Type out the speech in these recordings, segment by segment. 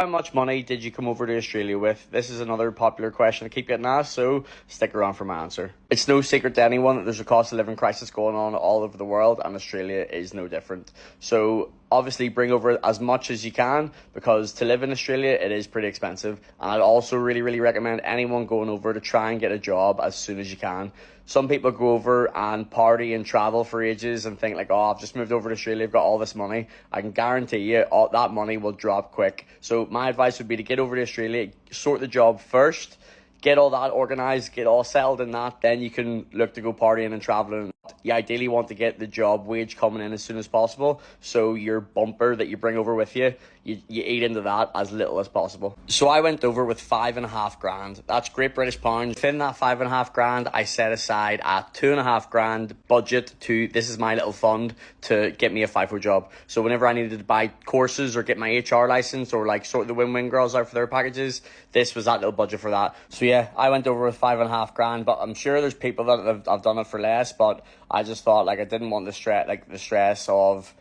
How much money did you come over to Australia with? This is another popular question I keep getting asked, so stick around for my answer. It's no secret to anyone that there's a cost of living crisis going on all over the world, and Australia is no different. So obviously bring over as much as you can, because to live in Australia, it is pretty expensive. And I'd also really recommend anyone going over to try and get a job as soon as you can. Some people go over and party and travel for ages and think like, oh, I've just moved over to Australia, I've got all this money. I can guarantee you all that money will drop quick. So my advice would be to get over to Australia, sort the job first, get all that organised, get all settled in that, then you can look to go partying and travelling. You ideally want to get the job wage coming in as soon as possible, so your bumper that you bring over with you, you eat into that as little as possible. So I went over with 5.5 grand. That's Great British pounds. Within that 5.5 grand, I set aside a 2.5 grand budget to, this is my little fund, to get me a FIFO job. So whenever I needed to buy courses or get my HR license or like sort the win-win girls out for their packages, this was that little budget for that. So yeah, I went over with 5.5 grand, but I'm sure there's people that have done it for less, but I just thought like I didn't want the stress of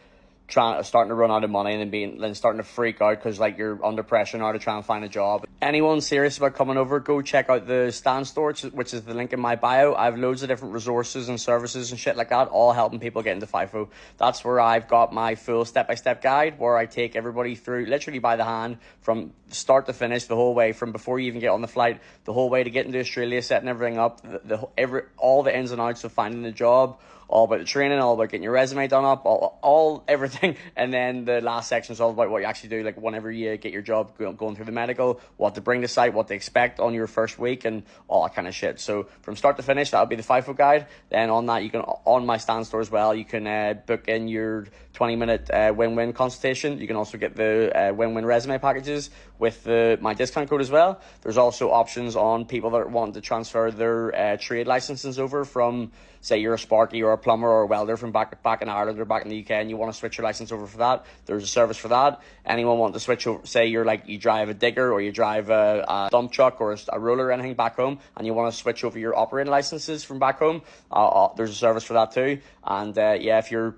starting to run out of money and then starting to freak out because like you're under pressure now to try and find a job. Anyone serious about coming over, go check out the Stan Store, which is the link in my bio. I have loads of different resources and services and shit like that, all helping people get into FIFO. That's where I've got my full step-by-step guide where I take everybody through literally by the hand from start to finish, the whole way from before you even get on the flight, the whole way to get into Australia, setting everything up, all the ins and outs of finding the job, all about the training, all about getting your resume done up, all everything. And then the last section is all about what you actually do, like whenever you get your job, going through the medical, what to bring to site, what to expect on your first week, and all that kind of shit. So from start to finish, that'll be the FIFO guide. Then on that, you can, on my Stan Store as well, you can book in your 20-minute win-win consultation. You can also get the win-win resume packages with my discount code as well. There's also options on people that want to transfer their trade licenses over from, say you're a sparky or a plumber or a welder from back in Ireland or back in the UK and you want to switch your license over for that. There's a service for that. Anyone want to switch over, say you're like, you drive a digger or you drive a dump truck or a roller or anything back home and you want to switch over your operating licenses from back home, there's a service for that too. And yeah, if you're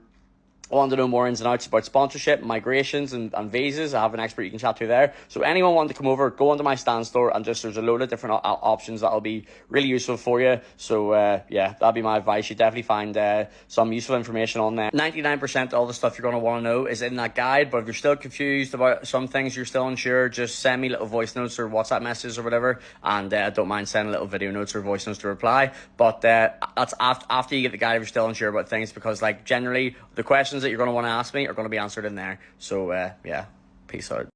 want to know more ins and outs about sponsorship, migrations and visas, I have an expert you can chat to there. So anyone want to come over, go onto my Stan Store and just there's a load of different options that'll be really useful for you. So yeah, that'll be my advice. You definitely find some useful information on there. 99% of all the stuff you're going to want to know is in that guide, but if you're still confused about some things, you're still unsure, just send me little voice notes or WhatsApp messages or whatever, and I don't mind sending little video notes or voice notes to reply. But that's after you get the guide if you're still unsure about things, because like generally the questions that you're going to want to ask me are going to be answered in there. So yeah, peace out.